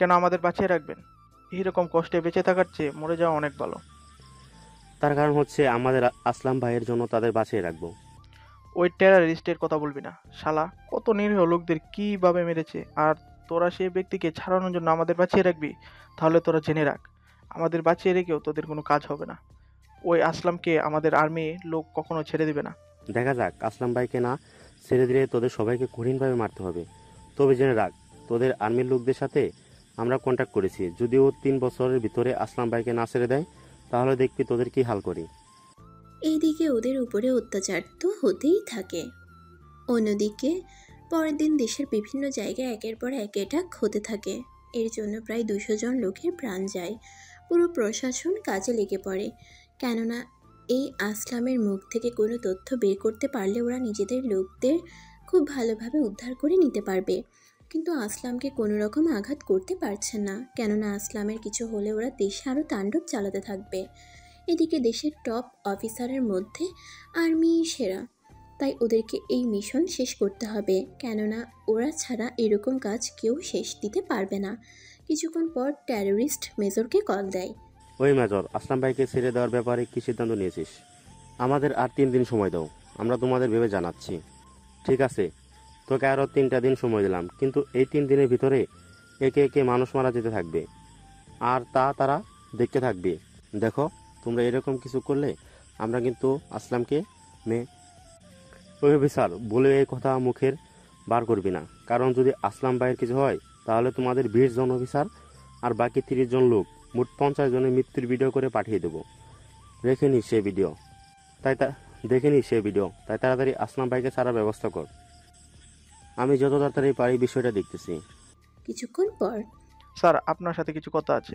কেন আমাদের বাঁচিয়ে রাখবেন? এইরকম কষ্টে বেঁচে থাকার চেয়ে মরে যাওয়া অনেক ভালো। তার কারণ হচ্ছে আমাদের আসলাম ভাইয়ের জন্য তাদের বাঁচিয়ে রাখবো। ওই টেরারিস্টের কথা বলবি না শালা, কত নিরীহ লোকদের কিভাবে মেরেছে, আর তোরা সেই ব্যক্তিকে ছাড়ানোর জন্য আমাদের বাঁচিয়ে রাখবি? তাহলে তোরা জেনে রাখ, আমাদের বাঁচিয়ে রেখেও তোদের কোনো কাজ হবে না। ওই আসলামকে আমাদের আর্মি লোক কখনো ছেড়ে দিবে না। দেখা যাক, আসলাম ভাইকে না ছেড়ে দিলে তোদের সবাইকে কঠিনভাবে মারতে হবে। তবে জেনে রাখ, তোদের আর্মির লোকদের সাথে আমরা কন্ট্যাক্ট করেছি। যদিও 3 বছরের ভিতরে আসলাম ভাইকে না ছেড়ে দেয়, তাহলে দেখবি তোদের কি হাল করি। এইদিকে ওদের উপরে অত্যাচার তো হতেই থাকে। অন্যদিকে পরের দিন দেশের বিভিন্ন জায়গায় একের পর এক অ্যাটাক হতে থাকে। এর জন্য প্রায় 200 জন লোকের প্রাণ যায়। পুরো প্রশাসন কাজে লেগে পড়ে, কেননা এই আসলামের মুখ থেকে কোনো তথ্য বের করতে পারলে ওরা নিজেদের লোকদের খুব ভালোভাবে উদ্ধার করে নিতে পারবে। কিন্তু আসলামকে কোনো রকম আঘাত করতে পারছে না, কেননা আসলামের কিছু হলে ওরা দেশে আরও তাণ্ডব চালাতে থাকবে। এদিকে দেশের টপ অফিসারের মধ্যে আর্মি সেরা, তাই ওদেরকে এই মিশন শেষ করতে হবে, কেননা ওরা ছাড়া এরকম কাজ কেউ শেষ দিতে পারবে না। কিছুক্ষণ পর টেররিস্ট মেজরকে কল দেয়। ওই মেজর, আসলাম ভাইকে ছেড়ে দেওয়ার ব্যাপারে কি সিদ্ধান্ত নিয়েছিস? আমাদের আর 3 দিন সময় দাও, আমরা তোমাদের ভেবে জানাচ্ছি। ঠিক আছে, তোকে আরও 3টা দিন সময় দিলাম, কিন্তু এই 3 দিনের ভিতরে একে একে মানুষ মারা যেতে থাকবে, আর তারা দেখতে থাকবে। দেখো, তোমরা এরকম কিছু করলে আমরা কিন্তু আসলামকে ওই অফিসার বলে এই কথা মুখের বার করবি না, কারণ যদি আসলাম ভাইয়ের কিছু হয় তাহলে তোমাদের 20 জন অফিসার আর বাকি 30 জন লোক, মোট 50 জনের মৃত্যুর ভিডিও করে পাঠিয়ে দেবো। রেখে নিস সেই ভিডিও, দেখে নিস সেই ভিডিও, তাই তাড়াতাড়ি আসলাম ভাইকে ছাড়ার ব্যবস্থা কর। আমি যত তাড়াতাড়ি পারি বিষয়টা দেখতেছি। কিছুক্ষণ পর স্যার, আপনার সাথে কিছু কথা আছে।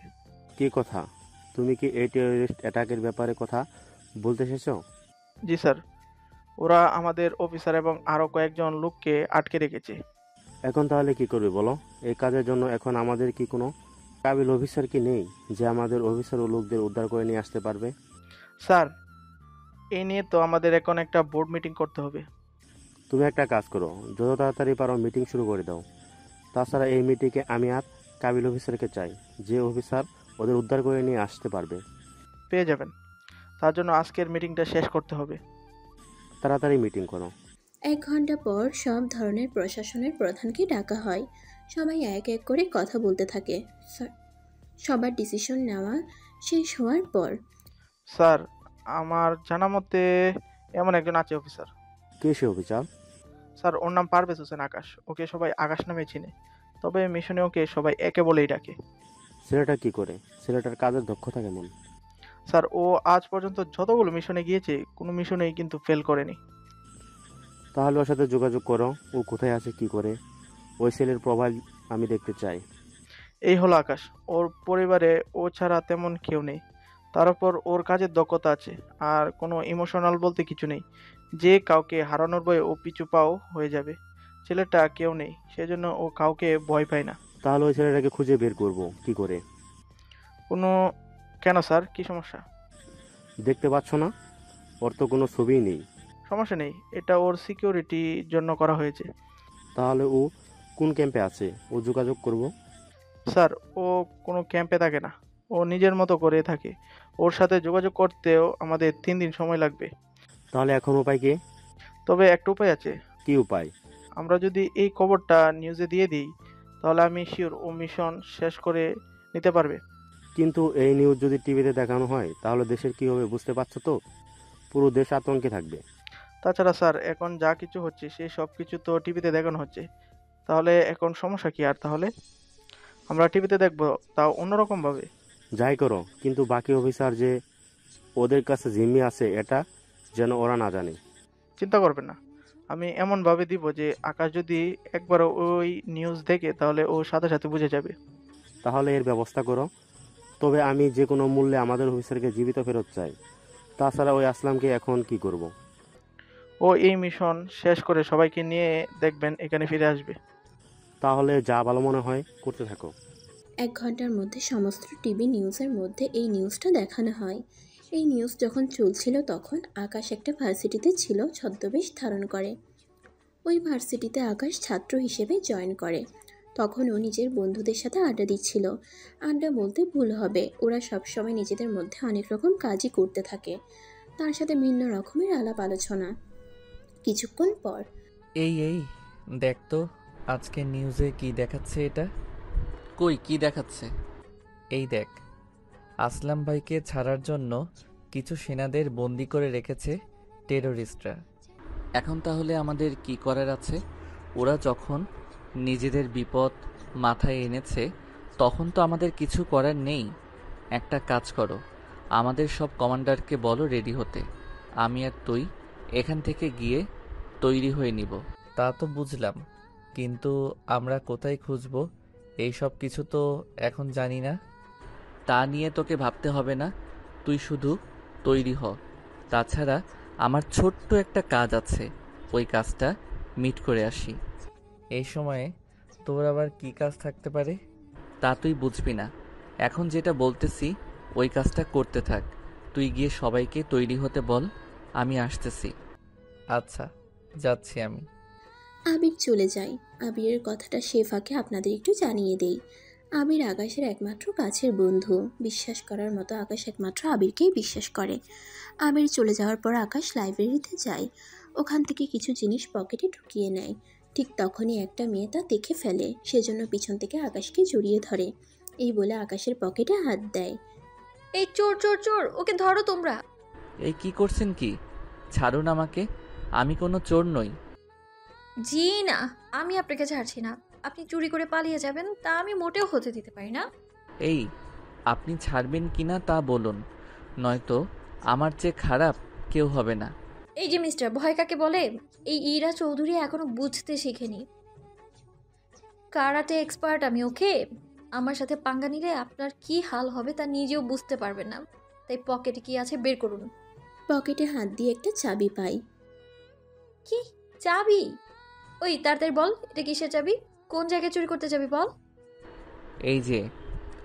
কি কথা? তুমি কি এই টেররিস্ট অ্যাটাকের ব্যাপারে কথা বলতে এসেছো? জি স্যার, ওরা আমাদের অফিসার এবং আরও কয়েকজন লোককে আটকে রেখেছে। এখন তাহলে কি করবে বলো? এই কাজের জন্য এখন আমাদের কি কোনো কাবিল অফিসার কি নেই যে আমাদের অফিসার ও লোকদের উদ্ধার করে নিয়ে আসতে পারবে? স্যার, এই নিয়ে তো আমাদের এখন একটা বোর্ড মিটিং করতে হবে। তুমি একটা কাজ করো, যত তাড়াতাড়ি পারো মিটিং শুরু করে দাও। তাছাড়া এই মিটিংয়ে আমি আর কাবিল অফিসারকে চাই, যে অফিসার ওদের উদ্ধার করে নিয়ে আসতে পারবে। পেয়ে যাবেন, তার জন্য আজকের মিটিংটা শেষ করতে হবে। তাড়াতাড়ি মিটিং করো। 1 ঘন্টা পর সব ধরনের প্রশাসনের প্রধানকে ডাকা হয়। সবাই এক এক করে কথা বলতে থাকে। সবার ডিসিশন নেওয়া শেষ হওয়ার পর স্যার, আমার জানা মতে এমন একজন আছে অফিসার। কে সে অফিসার? স্যার, ওর নাম পারভেজ হোসেন আকাশ। ওকে সবাই আকাশ নামে চিনে, তবে মিশনে ওকে সবাই একে বলেই ডাকে। ছেলেটা কি করে? ছেলেটার কাজের দক্ষতা কেমন? স্যার, ও আজ পর্যন্ত যতগুলো মিশনে গিয়েছে কোনো মিশনেই কিন্তু ফেল করেনি। তাহলে ওর সাথে যোগাযোগ করো। ও কোথায় আছে, কি করে? ওই ছেলের প্রোফাইল আমি দেখতে চাই। এই হলো আকাশ। ওর পরিবারে ও ছাড়া তেমন কেউ নেই, তার উপর ওর কাজের দক্ষতা আছে, আর কোনো ইমোশনাল বলতে কিছু নেই। যে কাউকে হারানোর ভয়ে ও পিছু পাও হয়ে যাবে। ছেলেটা কেউ নেই, সেজন্য ও কাউকে ভয় পায় না। তাহলে ওই ছেলেটাকে খুঁজে বের করব কি করে? কোনো কেন স্যার, কি সমস্যা? দেখতে পাচ্ছ না, ওর তো কোনো ছবিই নেই। সমস্যা নেই, এটা ওর সিকিউরিটির জন্য করা হয়েছে। তাহলে ও কোন ক্যাম্পে আছে? ও যোগাযোগ করব। স্যার, ও কোনো ক্যাম্পে থাকে না, ও নিজের মতো করে থাকে। ওর সাথে যোগাযোগ করতেও আমাদের 3 দিন সময় লাগবে। তাহলে এখন উপায় কি? তবে একটা উপায় আছে। কি উপায়? আমরা যদি এই খবরটা নিউজে দিয়ে দিই, তাহলে আমি শিওর ও মিশন শেষ করে নিতে পারবে। কিন্তু এই নিউজ যদি টিভিতে দেখানো হয় তাহলে দেশের কি হবে বুঝতে পারছো তো? পুরো দেশ আতঙ্কে থাকবে। তাছাড়া স্যার, এখন যা কিছু হচ্ছে সেই সব কিছু তো টিভিতে দেখানো হচ্ছে, তাহলে এখন সমস্যা কি? আর তাহলে আমরা টিভিতে দেখবো, তাও অন্যরকম ভাবে। যাই করো, কিন্তু বাকি অফিসার যে ওদের কাছে জিম্মি আছে এটা যেন ওরা না জানে। চিন্তা করবেন না, আমি এমন ভাবে দিব যে আকাশ যদি একবার ওই নিউজ দেখে তাহলে ও সাথে সাথে বুঝে যাবে। তাহলে এর ব্যবস্থা করো। তবে আমি যে কোনো মূল্যে আমাদের অফিসারকে জীবিত ফেরত চাই। তাছাড়া ওই আসলামকে এখন কি করব? ও এই মিশন শেষ করে সবাইকে নিয়ে দেখবেন এখানে ফিরে আসবে। তাহলে যা ভালো মনে হয় করতে থাকো। 1 ঘন্টার মধ্যে সমস্ত টিভি নিউজের মধ্যে এই নিউজটা দেখানো হয়। এই নিউজ যখন চলছিল তখন আকাশ একটা ভার্সিটিতে ছিল, ছদ্মবেশ ধারণ করে। ওই ভার্সিটিতে আকাশ ছাত্র হিসেবে জয়েন করে। তখন ও নিজের বন্ধুদের সাথে আড্ডা দিচ্ছিল। আড্ডা বলতে ভুল হবে, ওরা সবসময় নিজেদের মধ্যে অনেক রকম কাজই করতে থাকে, তার সাথে ভিন্ন রকমের আলাপ আলোচনা। কিছুক্ষণ পর এই দেখ তো, আজকে নিউজে কি দেখাচ্ছে এটা? কই কি দেখাচ্ছে? এই দেখ, আসলাম ভাইকে ছাড়ার জন্য কিছু সেনাদের বন্দি করে রেখেছে টেরোরিস্টরা। এখন তাহলে আমাদের কি করার আছে? ওরা যখন নিজেদের বিপদ মাথায় এনেছে, তখন তো আমাদের কিছু করার নেই। একটা কাজ করো, আমাদের সব কমান্ডারকে বলো রেডি হতে। আমি আর তুই এখান থেকে গিয়ে তৈরি হয়ে নিব। তা তো বুঝলাম, কিন্তু আমরা কোথায় খুঁজবো? এই সব কিছু তো এখন জানি না। তা নিয়ে তোকে ভাবতে হবে না, তুই শুধু তৈরি হ। তাছাড়া আমার ছোট্ট একটা কাজ আছে, ওই কাজটা মিট করে আসি। এই সময়ে তোর আবার কি কাজ থাকতে পারে? তা তুই বুঝবি না, এখন যেটা বলতেছি ওই কাজটা করতে থাক। তুই গিয়ে সবাইকে তৈরি হতে বল, আমি আসতেছি। আচ্ছা, যাচ্ছি আমি। আবির চলে যায়। আবিরের কথাটা সে ফাঁকে আপনাদের একটু জানিয়ে দেই। আবির আকাশের একমাত্র কাছের বন্ধু। বিশ্বাস করার মতো আকাশ একমাত্র আবিরকেই বিশ্বাস করে। আবির চলে যাওয়ার পর আকাশ লাইব্রেরিতে যায়। ওখান থেকে কিছু জিনিস পকেটে ঢুকিয়ে নেয়। ঠিক তখনই একটা মেয়ে তা দেখে ফেলে, সেজন্য পিছন থেকে আকাশকে জড়িয়ে ধরে। এই বলে আকাশের পকেটে হাত দেয়। এই চোর চোর চোর, ওকে ধরো তোমরা। এই কি করছেন কি? ছাড়ুন আমাকে, আমি কোনো চোর নই। জি না, আমি আপনাকে ছাড়ছি না। আপনি চুরি করে পালিয়ে যাবেন, তা আমি মোটেও হতে দিতে পারি না। এই, আপনি ছাড়বেন কিনা তা বলুন, নয়তো আমার চেয়ে খারাপ কেউ হবে না। এই যে মিস্টার, ভয় কাকে বলে? এই ইরা চৌধুরী এখনো বুঝতে শিখেনি। কারাটে এক্সপার্ট আমি, ওকে? আমার সাথে পাঙ্গা নিলে আপনার কি হাল হবে তা নিজেও বুঝতে পারবেন না। তাই পকেটে কি আছে বের করুন। পকেটে হাত দিয়ে একটা চাবি পায়। কি চাবি? ওই তাড়াতাড়ি বল, এটা কিসের চাবি? কোন জায়গায় চুরি করতে যাবি বল। এই যে,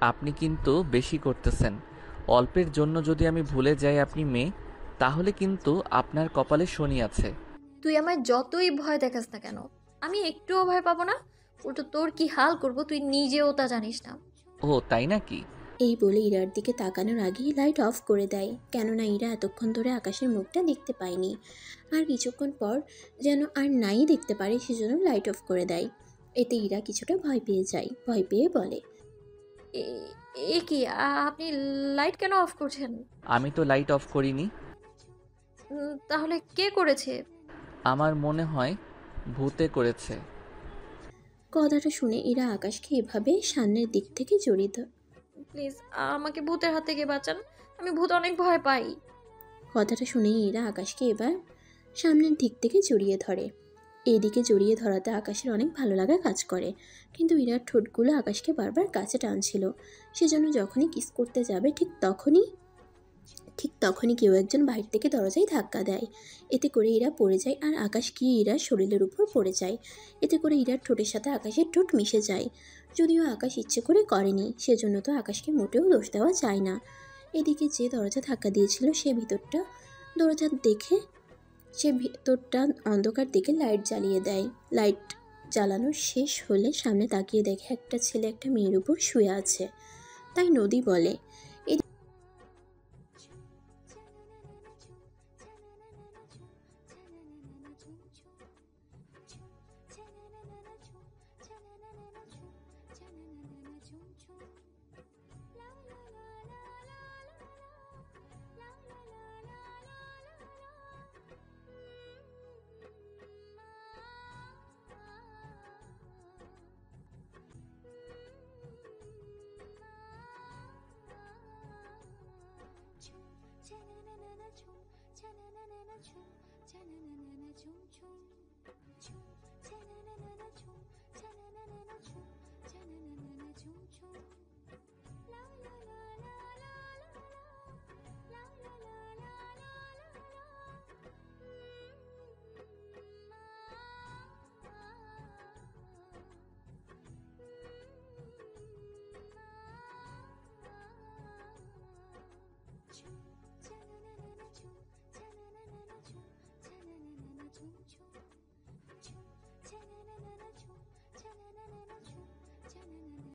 আপনি কিন্তু বেশি করতেছেন। অল্পের জন্য যদি আমি ভুলে যাই আপনি মেয়ে, তাহলে কিন্তু আপনার কপালে শনি আছে। তুই আমায় যতই ভয় দেখাস না কেন, আমি একটুও ভয় পাবো না। উল্টো তোর কি হাল করব তুই নিজেও তা জানিস না। ও তাই নাকি? এই বলে ইরার দিকে তাকানোর আগেই লাইট অফ করে দেয়, কেননা ইরা এতক্ষণ ধরে আকাশের মুখটা দেখতে পায়নি। আর কিছুক্ষণ পর যেন আর নাই দেখতে পারে, সেজন্য লাইট অফ করে দেয়। এতে ইরা কিছুটা ভয় পেয়ে যায়। ভয় পেয়ে বলে, এ- এ কি আপনি লাইট কেন অফ করছেন? আমি তো লাইট অফ করিনি। তাহলে কে করেছে? আমার মনে হয় ভূতে করেছে। কথাটা শুনে ইরা আকাশকে এভাবে সামনের দিক থেকে জড়িয়ে ধরে। প্লিজ আমাকে ভূতের হাত থেকে বাঁচান, আমি ভূত অনেক ভয় পাই। কথাটা শুনেই ইরা আকাশকে এবার সামনের দিক থেকে জড়িয়ে ধরে। এদিকে জড়িয়ে ধরাতে আকাশের অনেক ভালো লাগা কাজ করে, কিন্তু ইরার ঠোঁটগুলো আকাশকে বারবার কাছে টানছিল। সেজন্য যখনই কিস করতে যাবে ঠিক তখনই কেউ একজন বাইরে থেকে দরজায় ধাক্কা দেয়। এতে করে ইরা পড়ে যায় আর আকাশ গিয়ে ইরার শরীরের উপর পড়ে যায়। এতে করে ইরার ঠোঁটের সাথে আকাশের ঠোঁট মিশে যায়। যদিও আকাশ ইচ্ছে করে করেনি, সেজন্য তো আকাশকে মোটেও দোষ দেওয়া যায় না। এদিকে যে দরজা ধাক্কা দিয়েছিল সে ভিতরটা অন্ধকার দিকে লাইট জ্বালিয়ে দেয়। লাইট জ্বালানো শেষ হলে সামনে তাকিয়ে দেখে একটা ছেলে একটা মেয়ের উপর শুয়ে আছে। তাই নদী বলে, cha na na na na chum cha na na na na chum cha na na na na chum chum